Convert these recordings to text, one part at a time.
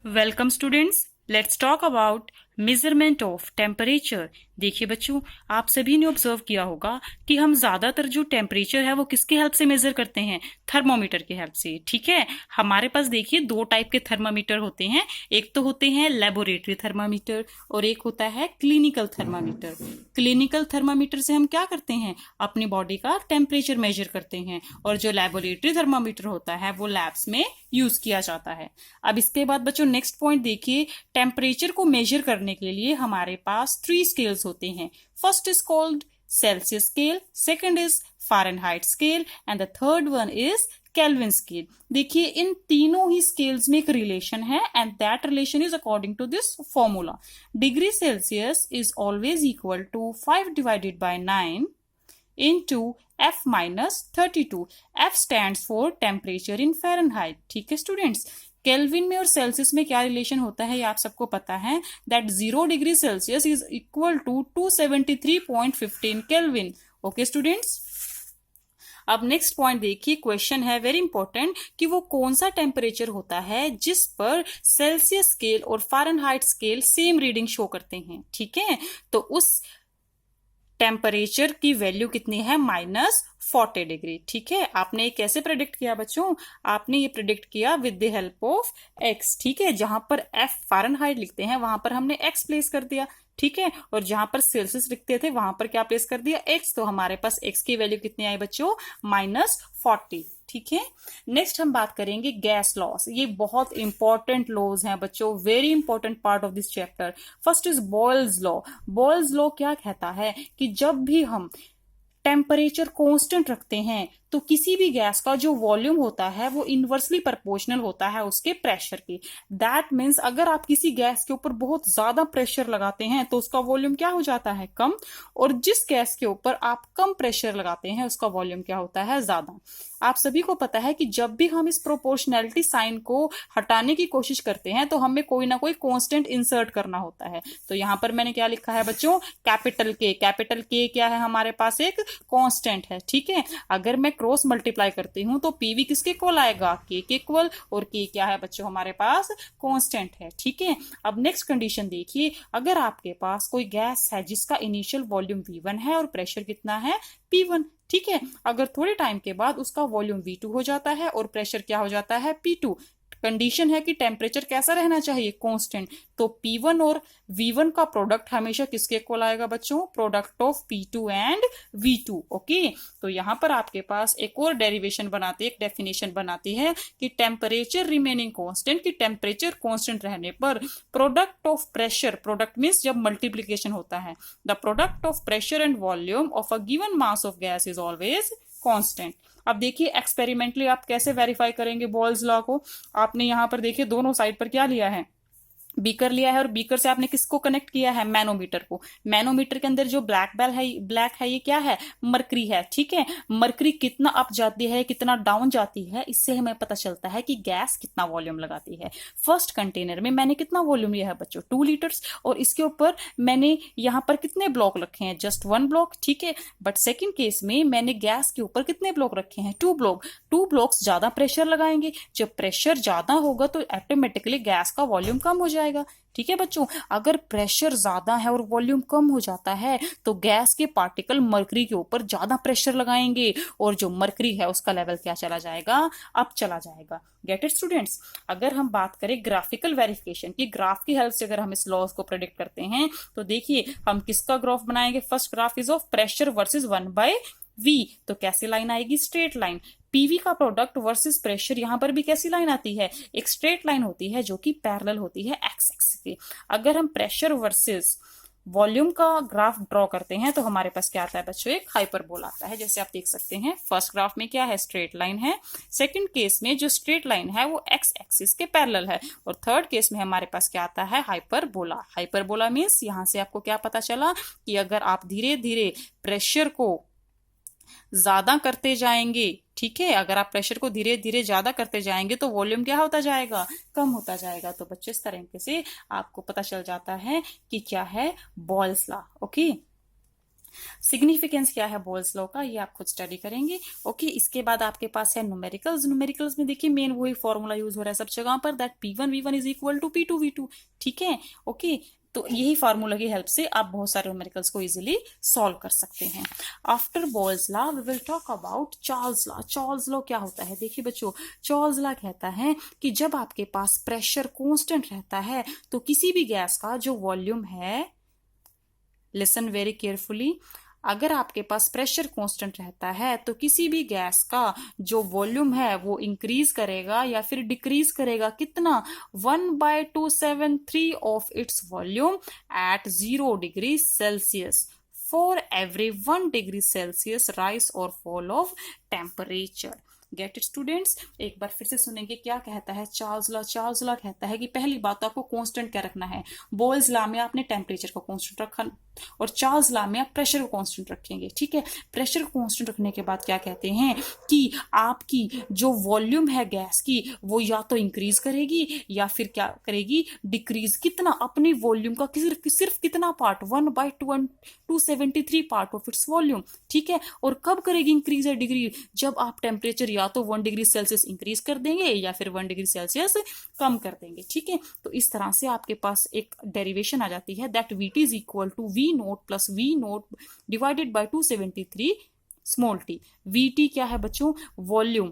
Welcome students, let's talk about measurement of temperature. देखिए बच्चों, आप सभी ने ऑब्जर्व किया होगा कि हम ज्यादातर जो टेम्परेचर है वो किसके हेल्प से मेजर करते हैं? थर्मोमीटर के हेल्प से। ठीक है, हमारे पास देखिए दो टाइप के थर्मामीटर होते हैं। एक तो होते हैं लेबोरेटरी थर्मामीटर और एक होता है क्लिनिकल थर्मामीटर। क्लिनिकल थर्मामीटर से हम क्या करते हैं? अपनी बॉडी का टेम्परेचर मेजर करते हैं। और जो लेबोरेटरी थर्मामीटर होता है वो लैब्स में यूज किया जाता है। अब इसके बाद बच्चों नेक्स्ट पॉइंट देखिए, टेम्परेचर को मेजर करने के लिए हमारे पास 3 स्केल्स होते हैं। First is called Celsius scale, second is Fahrenheit scale and the third one is Kelvin scale. देखिए इन तीनों ही स्केल्स में एक रिलेशन है and that relation is according to this formula. Degree Celsius is always equal to 5 divided by 9 into F minus 32। F stands for temperature in Fahrenheit। ठीक है students, kelvin में और सेल्सियस में क्या रिलेशन होता है ये आप सबको पता है, that 0 degree Celsius is equal to 273.15 Kelvin. Okay students, अब नेक्स्ट पॉइंट देखिए, क्वेश्चन है वेरी इंपॉर्टेंट कि वो कौन सा टेम्परेचर होता है जिस पर सेल्सियस स्केल और Fahrenheit scale same reading show करते हैं। ठीक है, तो उस टेम्परेचर की वैल्यू कितनी है? -40 डिग्री। ठीक है, आपने कैसे प्रेडिक्ट किया बच्चों? आपने ये प्रेडिक्ट किया with the help of x. ठीक है, जहां पर एफ फ़ारेनहाइट लिखते हैं वहां पर हमने एक्स प्लेस कर दिया। ठीक है, और जहां पर सेल्सियस लिखते थे वहां पर क्या प्लेस कर दिया? एक्स। तो हमारे पास एक्स की वैल्यू कितनी आई बच्चों? -40। ठीक है, नेक्स्ट हम बात करेंगे गैस लॉस। ये बहुत इंपॉर्टेंट लॉज हैं बच्चों, very important part of this chapter. First is Boyle's law. Boyle's law क्या कहता है कि जब भी हम टेम्परेचर कांस्टेंट रखते हैं तो किसी भी गैस का जो वॉल्यूम होता है वो इनवर्सली प्रोपोर्शनल होता है उसके प्रेशर के। दैट मीन्स अगर आप किसी गैस के ऊपर बहुत ज्यादा प्रेशर लगाते हैं तो उसका वॉल्यूम क्या हो जाता है? कम। और जिस गैस के ऊपर आप कम प्रेशर लगाते हैं उसका वॉल्यूम क्या होता है? ज्यादा। आप सभी को पता है कि जब भी हम इस प्रोपोर्शनैलिटी साइन को हटाने की कोशिश करते हैं तो हमें कोई ना कोई कांस्टेंट इंसर्ट करना होता है। तो यहां पर मैंने क्या लिखा है बच्चों? कैपिटल के। कैपिटल के क्या है? हमारे पास एक कांस्टेंट है। ठीक है, अगर मैं क्रॉस मल्टीप्लाई करती हूं तो पीवी किसके इक्वल आएगा? के इक्वल। और के क्या है बच्चों? हमारे पास कांस्टेंट है। ठीक है, अब नेक्स्ट कंडीशन देखिए, अगर आपके पास कोई गैस है जिसका इनिशियल वॉल्यूम V1 है और प्रेशर कितना है? P1। ठीक है, अगर थोड़े टाइम के बाद उसका वॉल्यूम V2 हो जाता है और प्रेशर क्या हो जाता है? P2। कंडीशन है कि टेम्परेचर कैसा रहना चाहिए? कांस्टेंट। तो P1 और V1 का प्रोडक्ट हमेशा किसके इक्वल आएगा बच्चों? Product of P2 and V2। Okay, तो यहां पर आपके पास एक और डेरिवेशन बनाती है, एक डेफिनेशन बनाती है कि टेम्परेचर रिमेनिंग कांस्टेंट, कि टेम्परेचर कांस्टेंट रहने पर product of pressure, product means जब मल्टीप्लीकेशन होता है, the product of pressure and volume of a given mass of gas is always constant. अब देखिए एक्सपेरिमेंटली आप कैसे वेरीफाई करेंगे बॉयल्स लॉ को। आपने यहां पर देखिए दोनों साइड पर क्या लिया है? बीकर लिया है और बीकर से आपने किसको कनेक्ट किया है? मैनोमीटर को। मैनोमीटर के अंदर जो ब्लैक है ये क्या है? मरकरी है। ठीक है, मरकरी कितना अप जाती है कितना डाउन जाती है इससे हमें पता चलता है कि गैस कितना वॉल्यूम लगाती है। फर्स्ट कंटेनर में मैंने कितना वॉल्यूम लिया है बच्चों? 2 लीटर्स, और इसके ऊपर मैंने यहां पर कितने ब्लॉक रखे हैं? Just 1 block. ठीक है, बट सेकेंड केस में मैंने गैस के ऊपर कितने ब्लॉक रखे हैं? 2 ब्लॉक। 2 ब्लॉक्स ज्यादा प्रेशर लगाएंगे, जब प्रेशर ज्यादा होगा तो ऑटोमेटिकली गैस का वॉल्यूम कम हो जाएगा। ठीक है बच्चों, अगर प्रेशर ज्यादा है और वॉल्यूम कम हो जाता है तो गैस के पार्टिकल मरकरी के ऊपर ज्यादा प्रेशर लगाएंगे और जो मरकरी है उसका लेवल क्या चला जाएगा? अप चला जाएगा। Gate it students? अगर हम बात करें ग्राफिकल वेरिफिकेशन की, ग्राफ की हेल्प से अगर हम इस लॉज को प्रेडिक्ट करते हैं तो देखिए हम किसका ग्राफ बनाएंगे? First graph is of pressure versus 1/V। तो कैसी लाइन आएगी? Straight line. पीवी का प्रोडक्ट वर्सेस प्रेशर, यहां पर भी कैसी लाइन आती है? एक स्ट्रेट लाइन होती है जो कि पैरेलल होती है एक्स एक्सिस के। अगर हम प्रेशर वर्सेस वॉल्यूम का ग्राफ ड्रॉ करते हैं तो हमारे पास क्या आता है बच्चों? एक हाइपरबोला आता है। जैसे आप देख सकते हैं फर्स्ट ग्राफ में क्या है? स्ट्रेट लाइन है। सेकंड केस में जो स्ट्रेट लाइन है वो एक्स एक्सिस के पैरेलल है। और थर्ड केस में हमारे पास क्या आता है? हाइपरबोला। हाइपरबोला मीन्स यहां से आपको क्या पता चला कि अगर आप धीरे धीरे प्रेशर को ज्यादा करते जाएंगे, ठीक है, अगर आप प्रेशर को धीरे धीरे ज्यादा करते जाएंगे तो वॉल्यूम क्या होता जाएगा? कम होता जाएगा। तो बच्चे इस तरीके से आपको पता चल जाता है कि क्या है बॉयल्स लॉ। ओके, सिग्निफिकेंस क्या है बॉयल्स लॉ का, ये आप खुद स्टडी करेंगे। ओके, इसके बाद आपके पास है न्यूमेरिकल्स। न्यूमेरिकल्स में देखिए मेन वही फॉर्मूला यूज हो रहा है सब जगह पर, that P1 V1 is equal to P2 V2। ठीक है, ओके, तो यही फार्मूला की हेल्प से आप बहुत सारे न्यूमेरिकल्स को इजीली सॉल्व कर सकते हैं। After Boyle's law we will talk about Charles law. Charles law क्या होता है, देखिए बच्चों, चार्ल्स लॉ कहता है कि जब आपके पास प्रेशर कांस्टेंट रहता है तो किसी भी गैस का जो वॉल्यूम है, लिसन वेरी केयरफुली, अगर आपके पास प्रेशर कांस्टेंट रहता है तो किसी भी गैस का जो वॉल्यूम है वो इंक्रीज करेगा या फिर डिक्रीज करेगा, कितना, 1/273 of its volume at 0 degree Celsius for every 1 degree Celsius rise और fall of temperature. Get it students, एक बार फिर से सुनेंगे क्या कहता है चार्ल्स लॉ। चार्ल्स लॉ कहता है कि पहली बात तो आपको कांस्टेंट क्या रखना है, बॉयल्स लॉ में आपने टेम्परेचर को कांस्टेंट रखा और चार्ल्स लॉ में आप प्रेशर को कांस्टेंट रखेंगे। ठीक है, प्रेशर को कांस्टेंट रखने के बाद क्या कहते हैं कि आपकी जो वॉल्यूम है गैस की वो या तो इंक्रीज करेगी या फिर क्या करेगी, डिक्रीज। कितना, अपनी वॉल्यूम का सिर्फ कितना part, 1/273 part of its volume. ठीक है, और कब करेगी इंक्रीज या डिक्रीज, जब आप टेम्परेचर या तो 1 डिग्री सेल्सियस इंक्रीज कर देंगे या फिर 1 डिग्री सेल्सियस कम कर देंगे। ठीक है, तो इस तरह से आपके पास एक डेरिवेशन आ जाती है that VT is equal to V naught plus V naught divided by 273 small t। VT क्या है बच्चों, वॉल्यूम,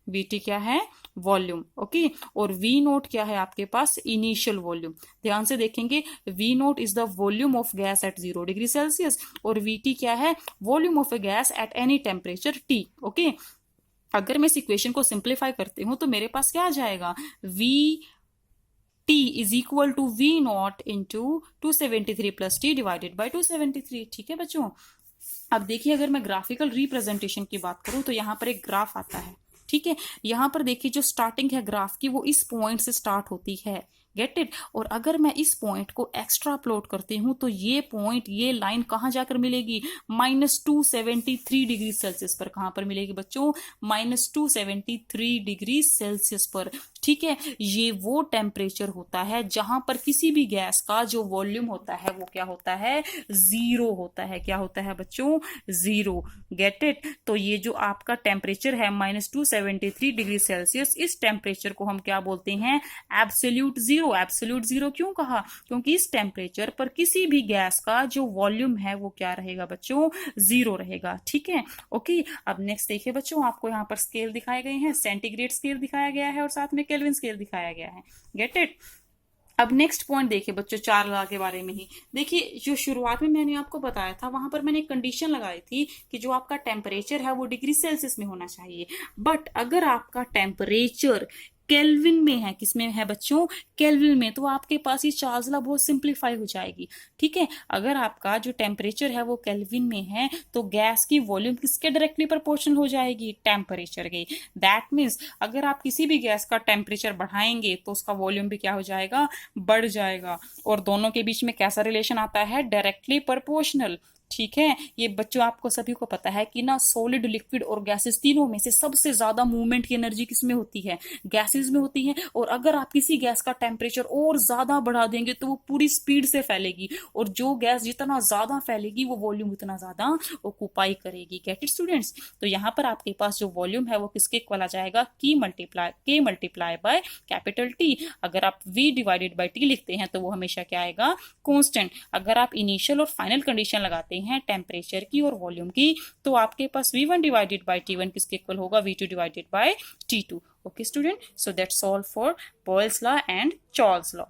VT क्या है, वॉल्यूम। ओके, और V नोट क्या है आपके पास, इनिशियल वॉल्यूम। ध्यान से देखेंगे, V note is the volume of gas at 0 degree Celsius और VT क्या है, volume of A gas at any temperature T। Okay, अगर मैं इस इक्वेशन को सिंप्लीफाई करती हूं तो मेरे पास क्या आ जाएगा, VT is equal to V naught into 273 plus T divided by 273। ठीक है बच्चों, अब देखिए अगर मैं ग्राफिकल रिप्रेजेंटेशन की बात करूं तो यहां पर एक ग्राफ आता है। ठीक है, यहां पर देखिए जो स्टार्टिंग है ग्राफ की वो इस पॉइंट से स्टार्ट होती है, गेट इट, और अगर मैं इस पॉइंट को एक्स्ट्रा प्लॉट करती हूं तो ये पॉइंट, ये लाइन कहां जाकर मिलेगी, -273 डिग्री सेल्सियस पर। कहां पर मिलेगी बच्चों, -273 डिग्री सेल्सियस पर। ठीक है, ये वो टेम्परेचर होता है जहां पर किसी भी गैस का जो वॉल्यूम होता है वो क्या होता है, 0 होता है। क्या होता है बच्चों, 0। गेट इट, तो ये जो आपका टेम्परेचर है -273 डिग्री सेल्सियस, इस टेम्परेचर को हम क्या बोलते हैं, एब्सोल्यूट जीरो। एब्सोल्यूट जीरो क्यों कहा, क्योंकि इस टेम्परेचर पर किसी भी गैस का जो वॉल्यूम है वो क्या रहेगा बच्चों, 0 रहेगा। ठीक है, ओके, अब नेक्स्ट देखिए बच्चों, आपको यहाँ पर स्केल दिखाए गए हैं, सेंटीग्रेड स्केल दिखाया गया है और साथ में केल्विन स्केल दिखाया गया है। गेट इट, अब नेक्स्ट पॉइंट देखिए बच्चों, चार्ल्स लॉ के बारे में ही देखिए। जो शुरुआत में मैंने आपको बताया था वहां पर मैंने एक कंडीशन लगाई थी कि जो आपका टेम्परेचर है वो डिग्री सेल्सियस में होना चाहिए, बट अगर आपका टेम्परेचर केल्विन में है, किसमें है बच्चों, केल्विन में, तो आपके पास ये चार्ल्स लॉ बहुत सिंप्लीफाई हो जाएगी। ठीक है, अगर आपका जो टेम्परेचर है वो केल्विन में है तो गैस की वॉल्यूम किसके डायरेक्टली प्रोपोर्शनल हो जाएगी, टेम्परेचर के। दैट मीन्स अगर आप किसी भी गैस का टेम्परेचर बढ़ाएंगे तो उसका वॉल्यूम भी क्या हो जाएगा, बढ़ जाएगा। और दोनों के बीच में कैसा रिलेशन आता है, डायरेक्टली प्रोपोर्शनल। ठीक है, ये बच्चों आपको सभी को पता है कि ना सॉलिड, लिक्विड और गैसेस तीनों में से सबसे ज्यादा मूवमेंट की एनर्जी किसमें होती है, गैसेस में होती है। और अगर आप किसी गैस का टेम्परेचर और ज्यादा बढ़ा देंगे तो वो पूरी स्पीड से फैलेगी, और जो गैस जितना ज्यादा फैलेगी वो वॉल्यूम उतना ज्यादा ऑक्यूपाई करेगी। गेट इट स्टूडेंट्स, तो यहाँ पर आपके पास जो वॉल्यूम है वो किसके इक्वल आ जाएगा, के मल्टीप्लाई बाय कैपिटल T। अगर आप V डिवाइडेड बाय T लिखते हैं तो वो हमेशा क्या आएगा, कांस्टेंट। अगर आप इनिशियल और फाइनल कंडीशन लगाते हैं टेम्परेचर की और वॉल्यूम की तो आपके पास V1 डिवाइडेड बाय T1 किसके इक्वल होगा, V2 divided by T2। Okay student, so that's all for Boyle's law and Charles law.